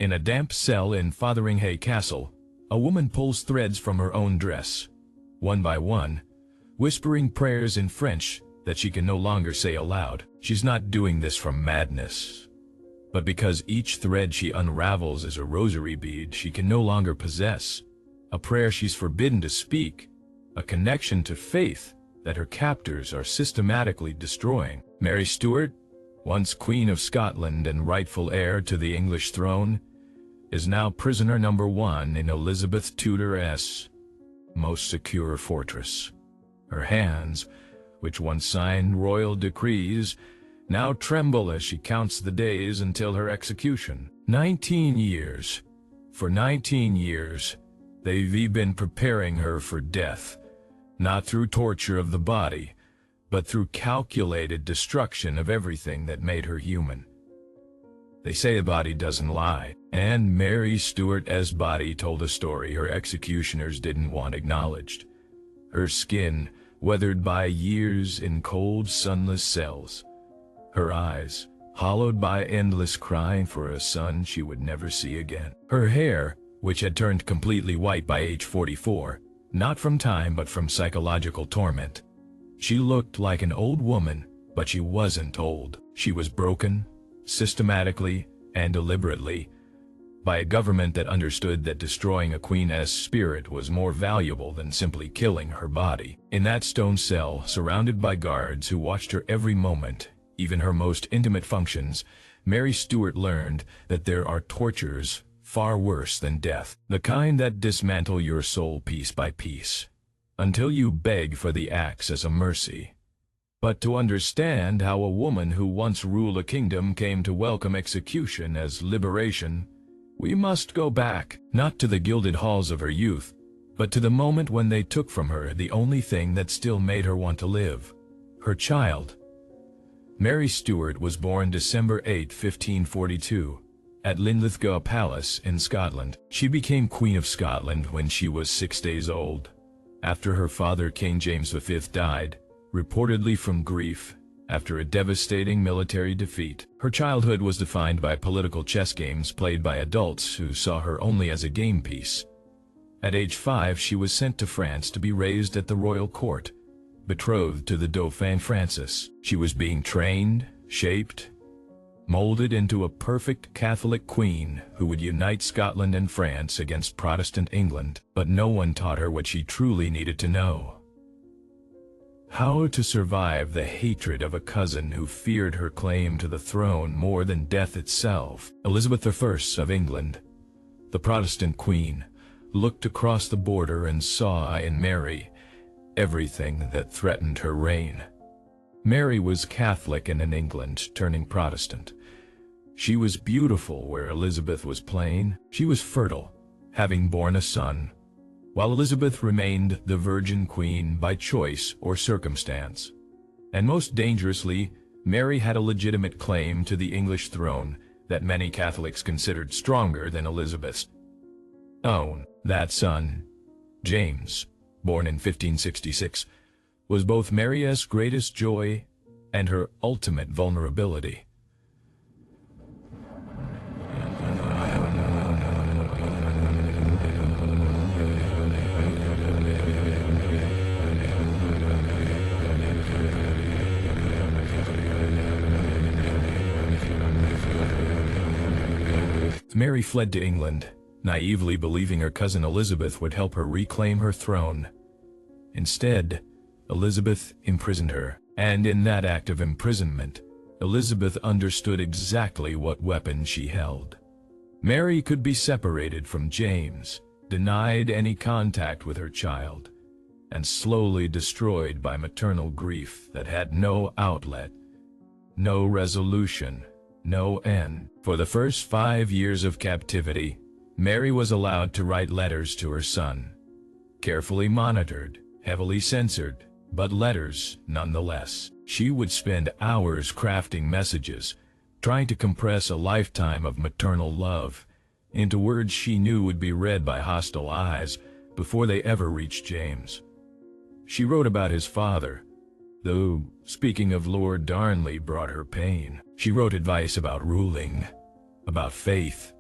In a damp cell in Fotheringhay Castle, a woman pulls threads from her own dress, one by one, whispering prayers in French that she can no longer say aloud. She's not doing this from madness, but because each thread she unravels is a rosary bead she can no longer possess, a prayer she's forbidden to speak, a connection to faith that her captors are systematically destroying. Mary Stuart, once Queen of Scotland and rightful heir to the English throne, is now prisoner number 1 in Elizabeth Tudor's most secure fortress. Her hands, which once signed royal decrees, now tremble as she counts the days until her execution. 19 years. For 19 years, they've been preparing her for death, not through torture of the body, but through calculated destruction of everything that made her human. They say a body doesn't lie, and Mary Stuart's body told a story her executioners didn't want acknowledged. Her skin, weathered by years in cold, sunless cells. Her eyes, hollowed by endless crying for a son she would never see again. Her hair, which had turned completely white by age 44, not from time but from psychological torment. She looked like an old woman, but she wasn't old. She was broken, systematically and deliberately, by a government that understood that destroying a queen's spirit was more valuable than simply killing her body. In that stone cell, surrounded by guards who watched her every moment, even her most intimate functions, Mary Stuart learned that there are tortures far worse than death, the kind that dismantle your soul piece by piece, until you beg for the axe as a mercy. But to understand how a woman who once ruled a kingdom came to welcome execution as liberation, we must go back, not to the gilded halls of her youth, but to the moment when they took from her the only thing that still made her want to live, her child. Mary Stuart was born December 8, 1542, at Linlithgow Palace in Scotland. She became Queen of Scotland when she was 6 days old, after her father King James V died, reportedly from grief, after a devastating military defeat. Her childhood was defined by political chess games played by adults who saw her only as a game piece. At age 5, she was sent to France to be raised at the royal court, betrothed to the Dauphin Francis. She was being trained, shaped, molded into a perfect Catholic queen who would unite Scotland and France against Protestant England. But no one taught her what she truly needed to know: how to survive the hatred of a cousin who feared her claim to the throne more than death itself. Elizabeth I of England, the Protestant queen, looked across the border and saw in Mary everything that threatened her reign. Mary was Catholic and in England turning Protestant. She was beautiful where Elizabeth was plain. She was fertile, having borne a son, while Elizabeth remained the Virgin Queen by choice or circumstance. And most dangerously, Mary had a legitimate claim to the English throne that many Catholics considered stronger than Elizabeth's own. That son, James, born in 1566, was both Mary's greatest joy and her ultimate vulnerability. Mary fled to England, naively believing her cousin Elizabeth would help her reclaim her throne. Instead, Elizabeth imprisoned her, and in that act of imprisonment, Elizabeth understood exactly what weapon she held. Mary could be separated from James, denied any contact with her child, and slowly destroyed by maternal grief that had no outlet, no resolution, no end. For the first 5 years of captivity, Mary was allowed to write letters to her son. Carefully monitored, heavily censored, but letters nonetheless. She would spend hours crafting messages, trying to compress a lifetime of maternal love into words she knew would be read by hostile eyes before they ever reached James. She wrote about his father, though speaking of Lord Darnley brought her pain. She wrote advice about ruling, about faith,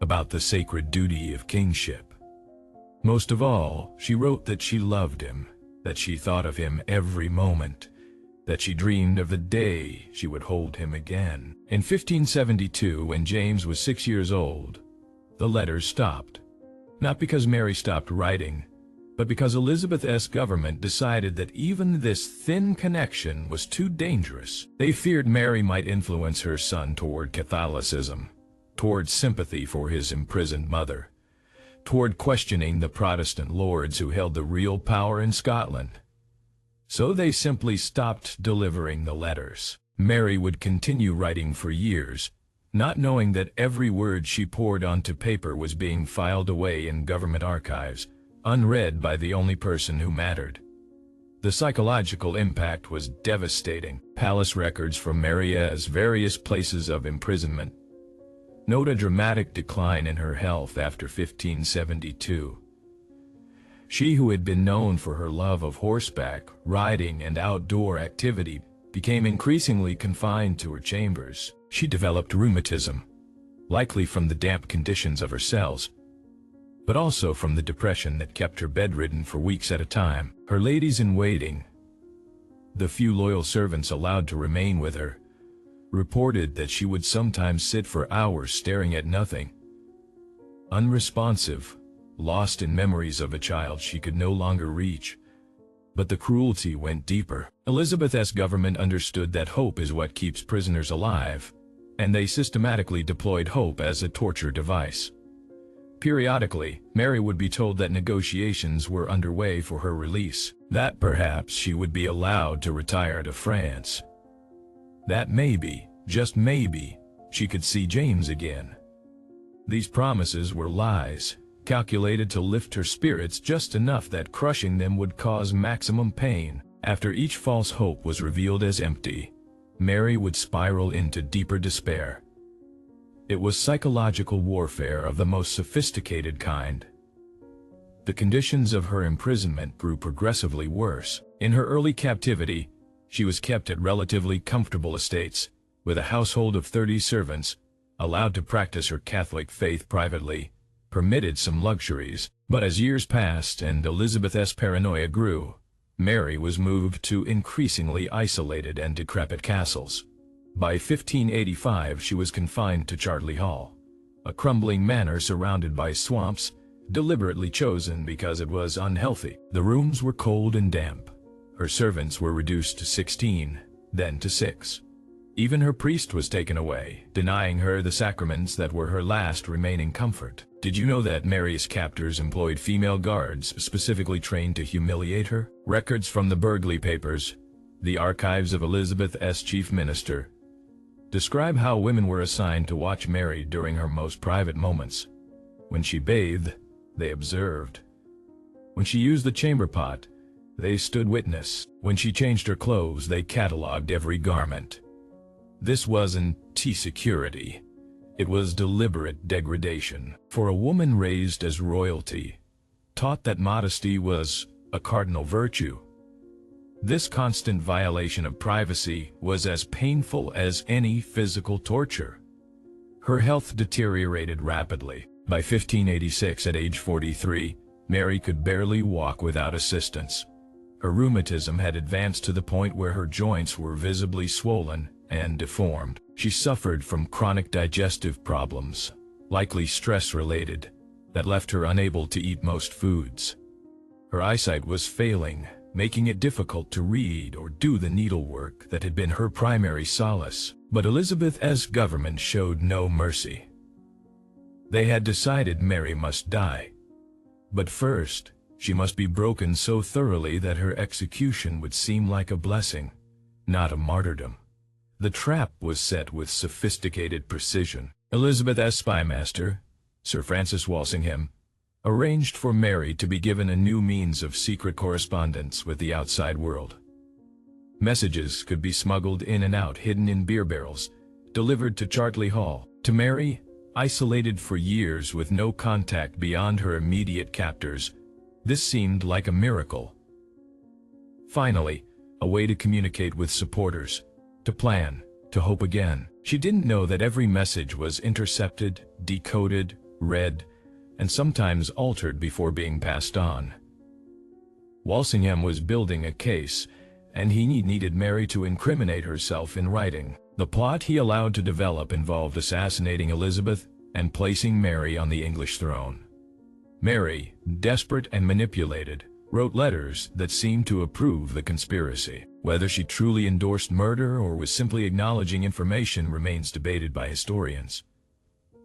about the sacred duty of kingship. Most of all, she wrote that she loved him, that she thought of him every moment, that she dreamed of the day she would hold him again. In 1572, when James was 6 years old, the letters stopped. Not because Mary stopped writing, but because Elizabeth's government decided that even this thin connection was too dangerous. They feared Mary might influence her son toward Catholicism, toward sympathy for his imprisoned mother, toward questioning the Protestant lords who held the real power in Scotland. So they simply stopped delivering the letters. Mary would continue writing for years, not knowing that every word she poured onto paper was being filed away in government archives, unread by the only person who mattered. The psychological impact was devastating. Palace records from Mary's various places of imprisonment note a dramatic decline in her health after 1572. She, who had been known for her love of horseback, riding, and outdoor activity, became increasingly confined to her chambers. She developed rheumatism, likely from the damp conditions of her cells, but also from the depression that kept her bedridden for weeks at a time. Her ladies-in-waiting, the few loyal servants allowed to remain with her, reported that she would sometimes sit for hours staring at nothing, unresponsive, lost in memories of a child she could no longer reach. But the cruelty went deeper. Elizabeth's government understood that hope is what keeps prisoners alive, and they systematically deployed hope as a torture device. Periodically, Mary would be told that negotiations were underway for her release, that perhaps she would be allowed to retire to France, that maybe, just maybe, she could see James again. These promises were lies, calculated to lift her spirits just enough that crushing them would cause maximum pain. After each false hope was revealed as empty, Mary would spiral into deeper despair. It was psychological warfare of the most sophisticated kind. The conditions of her imprisonment grew progressively worse. In her early captivity, she was kept at relatively comfortable estates, with a household of 30 servants, allowed to practice her Catholic faith privately, permitted some luxuries. But as years passed and Elizabeth's paranoia grew, Mary was moved to increasingly isolated and decrepit castles. By 1585 she was confined to Chartley Hall, a crumbling manor surrounded by swamps, deliberately chosen because it was unhealthy. The rooms were cold and damp. Her servants were reduced to 16, then to 6. Even her priest was taken away, denying her the sacraments that were her last remaining comfort. Did you know that Mary's captors employed female guards specifically trained to humiliate her? Records from the Burghley Papers, the archives of Elizabeth's chief minister, describe how women were assigned to watch Mary during her most private moments. When she bathed, they observed. When she used the chamber pot, they stood witness. When she changed her clothes, they catalogued every garment. This wasn't security. It was deliberate degradation. For a woman raised as royalty, taught that modesty was a cardinal virtue, this constant violation of privacy was as painful as any physical torture. Her health deteriorated rapidly. By 1586, at age 43, Mary could barely walk without assistance. Her rheumatism had advanced to the point where her joints were visibly swollen and deformed. She suffered from chronic digestive problems, likely stress-related, that left her unable to eat most foods. Her eyesight was failing, making it difficult to read or do the needlework that had been her primary solace. But Elizabeth's government showed no mercy. They had decided Mary must die. But first, she must be broken so thoroughly that her execution would seem like a blessing, not a martyrdom. The trap was set with sophisticated precision. Elizabeth's spymaster, Sir Francis Walsingham, arranged for Mary to be given a new means of secret correspondence with the outside world. Messages could be smuggled in and out, hidden in beer barrels, delivered to Chartley Hall. To Mary, isolated for years with no contact beyond her immediate captors, this seemed like a miracle. Finally, a way to communicate with supporters, to plan, to hope again. She didn't know that every message was intercepted, decoded, read, and sometimes altered before being passed on. Walsingham was building a case, and he needed Mary to incriminate herself in writing. The plot he allowed to develop involved assassinating Elizabeth and placing Mary on the English throne. Mary, desperate and manipulated, wrote letters that seemed to approve the conspiracy. Whether she truly endorsed murder or was simply acknowledging information remains debated by historians.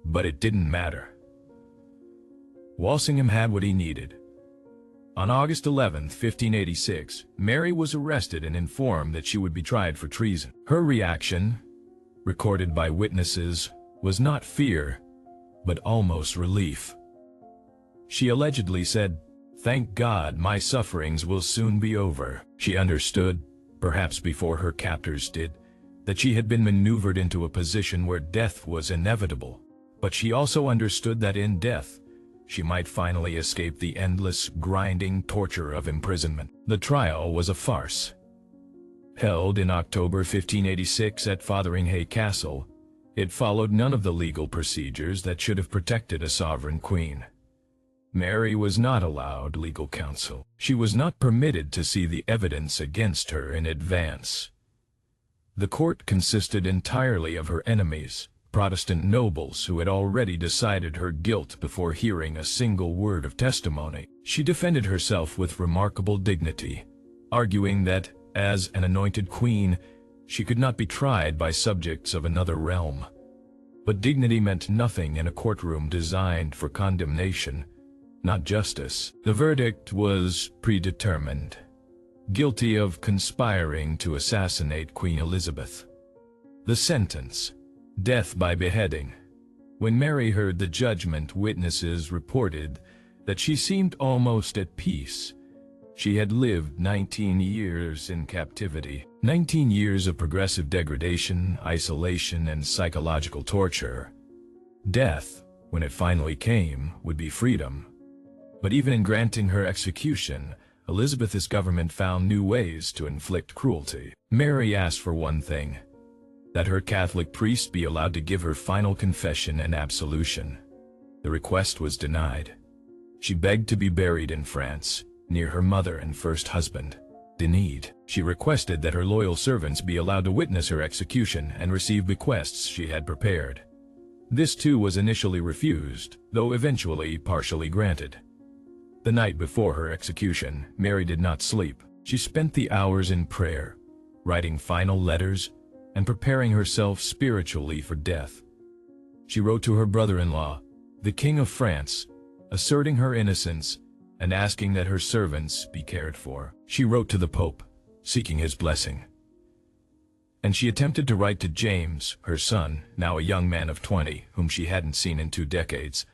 But it didn't matter. Walsingham had what he needed. On August 11, 1586, Mary was arrested and informed that she would be tried for treason. Her reaction, recorded by witnesses, was not fear, but almost relief. She allegedly said, "Thank God, my sufferings will soon be over." She understood, perhaps before her captors did, that she had been maneuvered into a position where death was inevitable. But she also understood that in death, she might finally escape the endless, grinding torture of imprisonment. The trial was a farce. Held in October 1586 at Fotheringhay Castle, it followed none of the legal procedures that should have protected a sovereign queen. Mary was not allowed legal counsel. She was not permitted to see the evidence against her in advance. The court consisted entirely of her enemies, Protestant nobles who had already decided her guilt before hearing a single word of testimony. She defended herself with remarkable dignity, arguing that, as an anointed queen, she could not be tried by subjects of another realm. But dignity meant nothing in a courtroom designed for condemnation, not justice. The verdict was predetermined: guilty of conspiring to assassinate Queen Elizabeth. The sentence: death by beheading. When Mary heard the judgment, witnesses reported that she seemed almost at peace. She had lived 19 years in captivity, 19 years of progressive degradation, isolation, and psychological torture. Death, when it finally came, would be freedom. But even in granting her execution, Elizabeth's government found new ways to inflict cruelty. Mary asked for one thing: that her Catholic priest be allowed to give her final confession and absolution. The request was denied. She begged to be buried in France, near her mother and first husband. Denied. She requested that her loyal servants be allowed to witness her execution and receive bequests she had prepared. This too was initially refused, though eventually partially granted. The night before her execution, Mary did not sleep. She spent the hours in prayer, writing final letters, and preparing herself spiritually for death. She wrote to her brother-in-law, the King of France, asserting her innocence and asking that her servants be cared for. She wrote to the Pope, seeking his blessing. And she attempted to write to James, her son, now a young man of 20, whom she hadn't seen in 2 decades.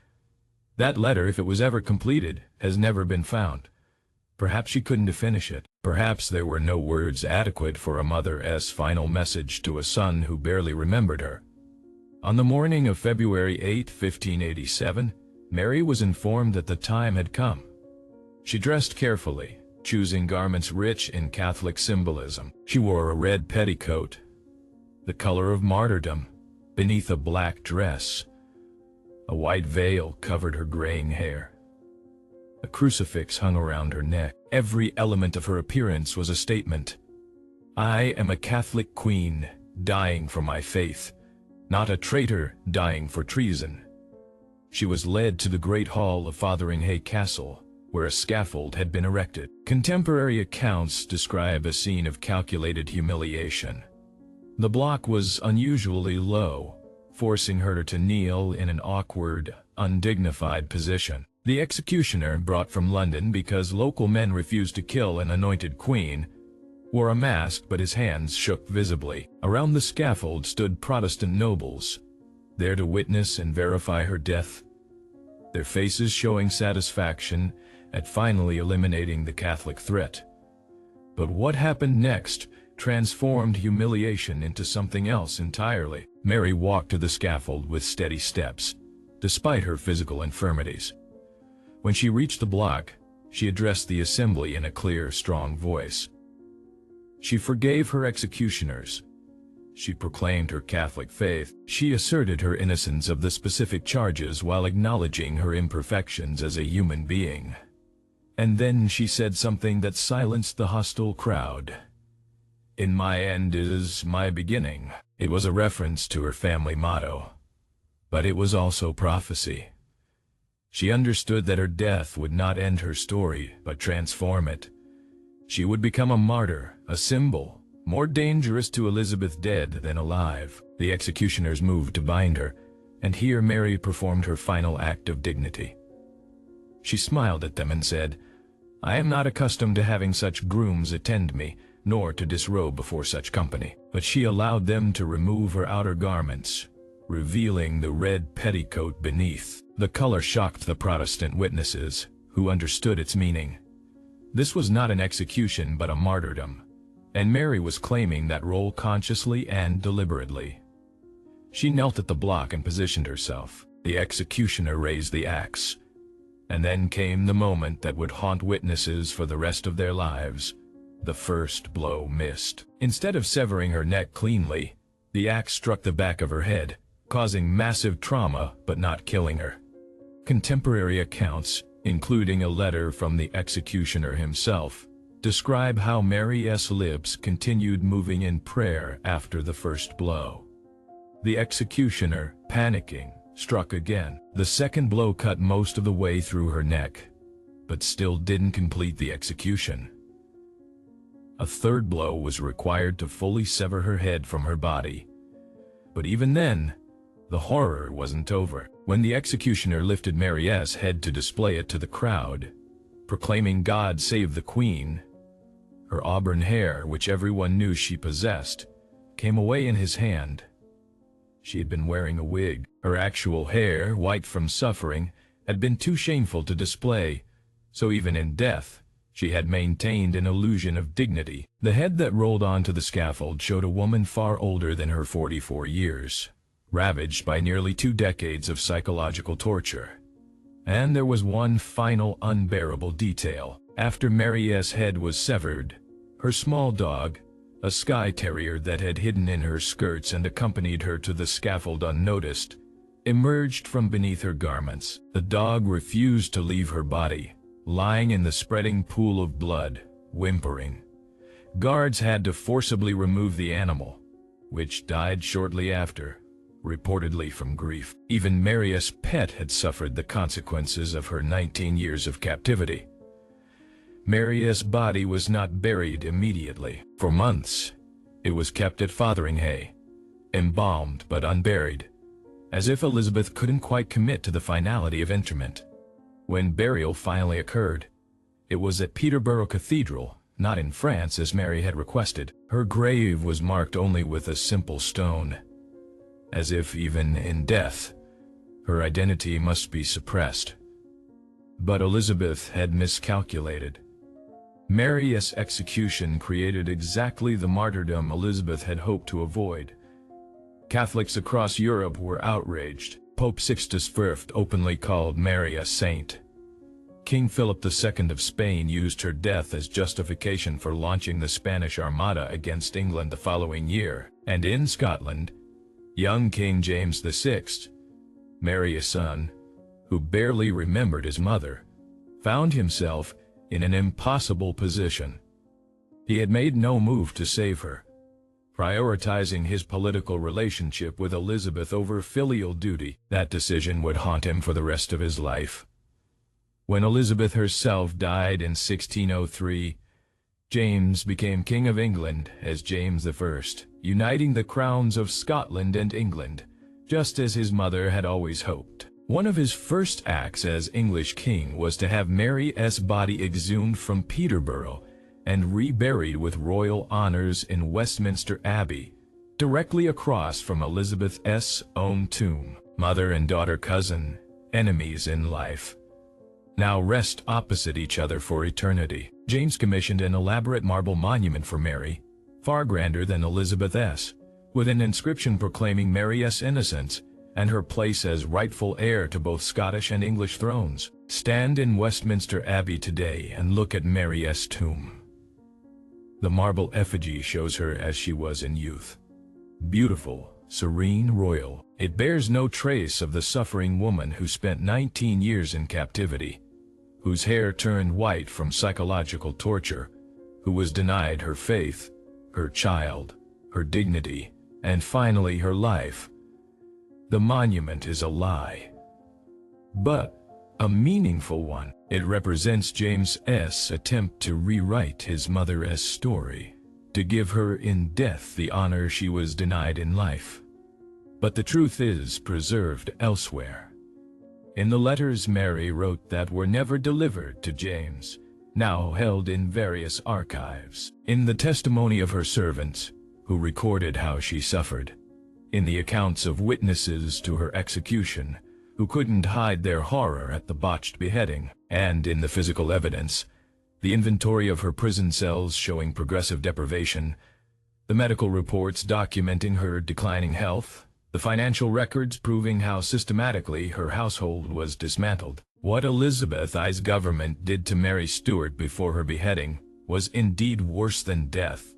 That letter, if it was ever completed, has never been found. Perhaps she couldn't finish it. Perhaps there were no words adequate for a mother's final message to a son who barely remembered her. On the morning of February 8, 1587, Mary was informed that the time had come. She dressed carefully, choosing garments rich in Catholic symbolism. She wore a red petticoat, the color of martyrdom, beneath a black dress. A white veil covered her graying hair. A crucifix hung around her neck. Every element of her appearance was a statement. I am a Catholic queen, dying for my faith, not a traitor dying for treason. She was led to the great hall of Fotheringhay Castle, where a scaffold had been erected. Contemporary accounts describe a scene of calculated humiliation. The block was unusually low, forcing her to kneel in an awkward, undignified position. The executioner, brought from London because local men refused to kill an anointed queen, wore a mask, but his hands shook visibly. Around the scaffold stood Protestant nobles, there to witness and verify her death, their faces showing satisfaction at finally eliminating the Catholic threat. But what happened next transformed humiliation into something else entirely. Mary walked to the scaffold with steady steps, despite her physical infirmities. When she reached the block, she addressed the assembly in a clear, strong voice. She forgave her executioners. she proclaimed her Catholic faith. She asserted her innocence of the specific charges while acknowledging her imperfections as a human being. And then she said something that silenced the hostile crowd. "In my end is my beginning." It was a reference to her family motto, but it was also prophecy. She understood that her death would not end her story, but transform it. She would become a martyr, a symbol, more dangerous to Elizabeth dead than alive. The executioners moved to bind her, and here Mary performed her final act of dignity. She smiled at them and said, "I am not accustomed to having such grooms attend me, nor to disrobe before such company." But she allowed them to remove her outer garments, revealing the red petticoat beneath. The color shocked the Protestant witnesses, who understood its meaning. This was not an execution but a martyrdom, and Mary was claiming that role consciously and deliberately. She knelt at the block and positioned herself. The executioner raised the axe, and then came the moment that would haunt witnesses for the rest of their lives. The first blow missed. Instead of severing her neck cleanly, the axe struck the back of her head, causing massive trauma but not killing her. Contemporary accounts, including a letter from the executioner himself, describe how Mary's lips continued moving in prayer after the first blow. The executioner, panicking, struck again. The second blow cut most of the way through her neck, but still didn't complete the execution. A third blow was required to fully sever her head from her body. But even then, the horror wasn't over. When the executioner lifted Mary's head to display it to the crowd, proclaiming "God save the Queen," her auburn hair, which everyone knew she possessed, came away in his hand. She had been wearing a wig. Her actual hair, white from suffering, had been too shameful to display, so even in death, she had maintained an illusion of dignity. The head that rolled onto the scaffold showed a woman far older than her 44 years, ravaged by nearly 2 decades of psychological torture. And there was one final unbearable detail. After Mary's head was severed, her small dog, a Skye Terrier that had hidden in her skirts and accompanied her to the scaffold unnoticed, emerged from beneath her garments. The dog refused to leave her body, lying in the spreading pool of blood, whimpering. Guards had to forcibly remove the animal, which died shortly after, reportedly from grief. Even Mary's pet had suffered the consequences of her 19 years of captivity. Mary's body was not buried immediately. For months, it was kept at Fotheringhay, embalmed but unburied, as if Elizabeth couldn't quite commit to the finality of interment. When burial finally occurred, it was at Peterborough Cathedral, not in France as Mary had requested. Her grave was marked only with a simple stone, as if even in death, her identity must be suppressed. But Elizabeth had miscalculated. Mary's execution created exactly the martyrdom Elizabeth had hoped to avoid. Catholics across Europe were outraged. Pope Sixtus I openly called Mary a saint. King Philip II of Spain used her death as justification for launching the Spanish Armada against England the following year. And in Scotland, young King James VI, Mary's son, who barely remembered his mother, found himself in an impossible position. He had made no move to save her, prioritizing his political relationship with Elizabeth over filial duty. That decision would haunt him for the rest of his life. When Elizabeth herself died in 1603, James became King of England as James I, uniting the crowns of Scotland and England, just as his mother had always hoped. One of his first acts as English king was to have Mary's body exhumed from Peterborough and reburied with royal honors in Westminster Abbey, directly across from Elizabeth's own tomb. Mother and daughter cousin, enemies in life, now rest opposite each other for eternity. James commissioned an elaborate marble monument for Mary, far grander than Elizabeth's, with an inscription proclaiming Mary's innocence and her place as rightful heir to both Scottish and English thrones. Stand in Westminster Abbey today and look at Mary's tomb. The marble effigy shows her as she was in youth. beautiful, serene, royal. It bears no trace of the suffering woman who spent 19 years in captivity, whose hair turned white from psychological torture, who was denied her faith, her child, her dignity, and finally her life. The monument is a lie, but a meaningful one. It represents James's attempt to rewrite his mother's story, to give her in death the honor she was denied in life. But the truth is preserved elsewhere. In the letters Mary wrote that were never delivered to James, now held in various archives. In the testimony of her servants, who recorded how she suffered. In the accounts of witnesses to her execution, who couldn't hide their horror at the botched beheading. And in the physical evidence, the inventory of her prison cells showing progressive deprivation, the medical reports documenting her declining health, the financial records proving how systematically her household was dismantled. What Elizabeth's government did to Mary Stuart before her beheading was indeed worse than death.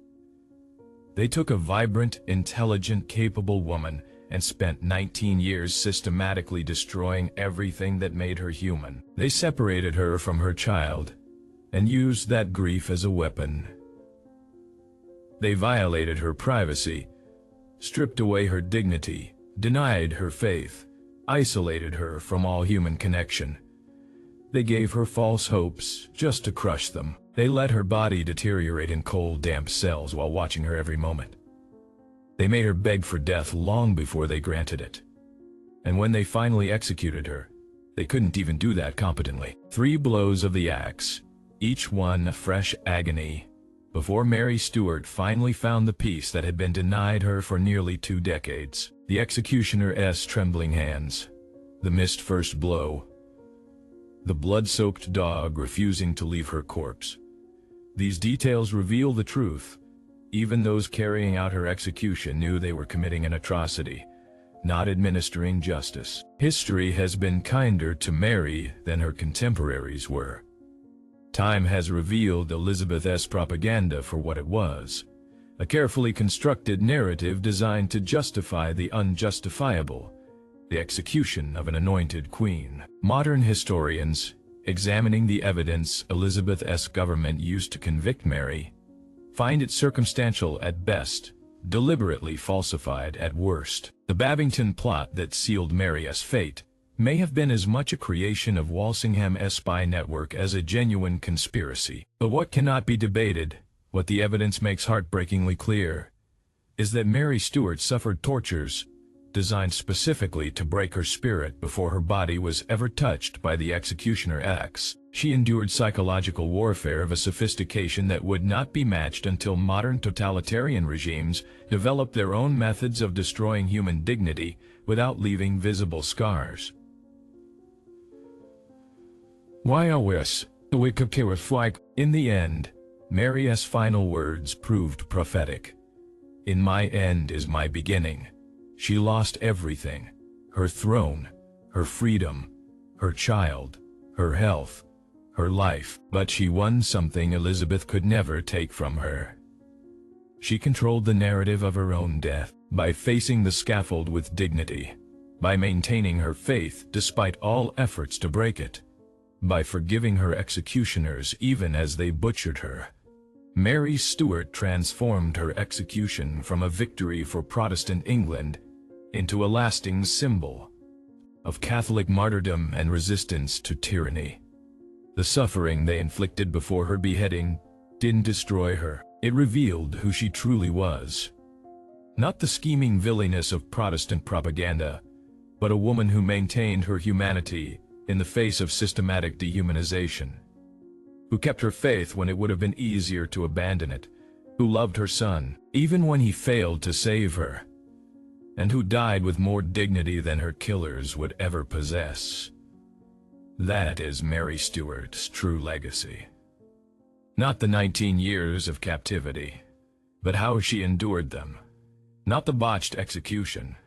They took a vibrant, intelligent, capable woman and spent 19 years systematically destroying everything that made her human. They separated her from her child and used that grief as a weapon. They violated her privacy, stripped away her dignity, denied her faith, isolated her from all human connection. They gave her false hopes just to crush them. They let her body deteriorate in cold, damp cells while watching her every moment. They made her beg for death long before they granted it. And when they finally executed her, they couldn't even do that competently. 3 blows of the axe, each one a fresh agony, before Mary Stuart finally found the peace that had been denied her for nearly 2 decades. The executioner's trembling hands, the missed first blow, the blood-soaked dog refusing to leave her corpse. These details reveal the truth. Even those carrying out her execution knew they were committing an atrocity, not administering justice. History has been kinder to Mary than her contemporaries were. Time has revealed Elizabeth's propaganda for what it was, a carefully constructed narrative designed to justify the unjustifiable, the execution of an anointed queen. Modern historians, examining the evidence Elizabeth's government used to convict Mary, find it circumstantial at best, deliberately falsified at worst. The Babington plot that sealed Mary's fate may have been as much a creation of Walsingham's spy network as a genuine conspiracy. But what cannot be debated, what the evidence makes heartbreakingly clear, is that Mary Stuart suffered tortures designed specifically to break her spirit before her body was ever touched by the executioner axe. She endured psychological warfare of a sophistication that would not be matched until modern totalitarian regimes developed their own methods of destroying human dignity without leaving visible scars. In the end, Mary's final words proved prophetic. "In my end is my beginning." She lost everything: her throne, her freedom, her child, her health, her life. But she won something Elizabeth could never take from her. She controlled the narrative of her own death by facing the scaffold with dignity, by maintaining her faith despite all efforts to break it, by forgiving her executioners even as they butchered her. Mary Stuart transformed her execution from a victory for Protestant England into a lasting symbol of Catholic martyrdom and resistance to tyranny. The suffering they inflicted before her beheading didn't destroy her. It revealed who she truly was. Not the scheming villainess of Protestant propaganda, but a woman who maintained her humanity in the face of systematic dehumanization, who kept her faith when it would have been easier to abandon it, who loved her son, even when he failed to save her, and who died with more dignity than her killers would ever possess. That is Mary Stuart's true legacy. Not the 19 years of captivity, but how she endured them. Not the botched execution,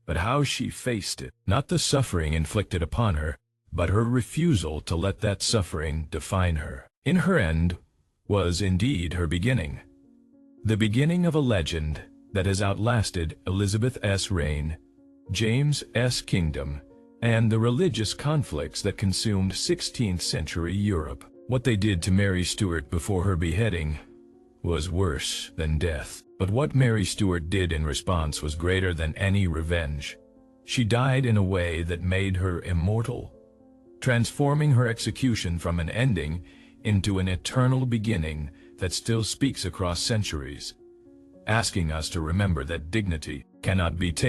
but how she faced it. Not the suffering inflicted upon her, but her refusal to let that suffering define her. In her end was indeed her beginning. The beginning of a legend, that has outlasted Elizabeth's reign, James's kingdom, and the religious conflicts that consumed 16th century Europe. What they did to Mary Stuart before her beheading was worse than death. But what Mary Stuart did in response was greater than any revenge. She died in a way that made her immortal, transforming her execution from an ending into an eternal beginning that still speaks across centuries, asking us to remember that dignity cannot be taken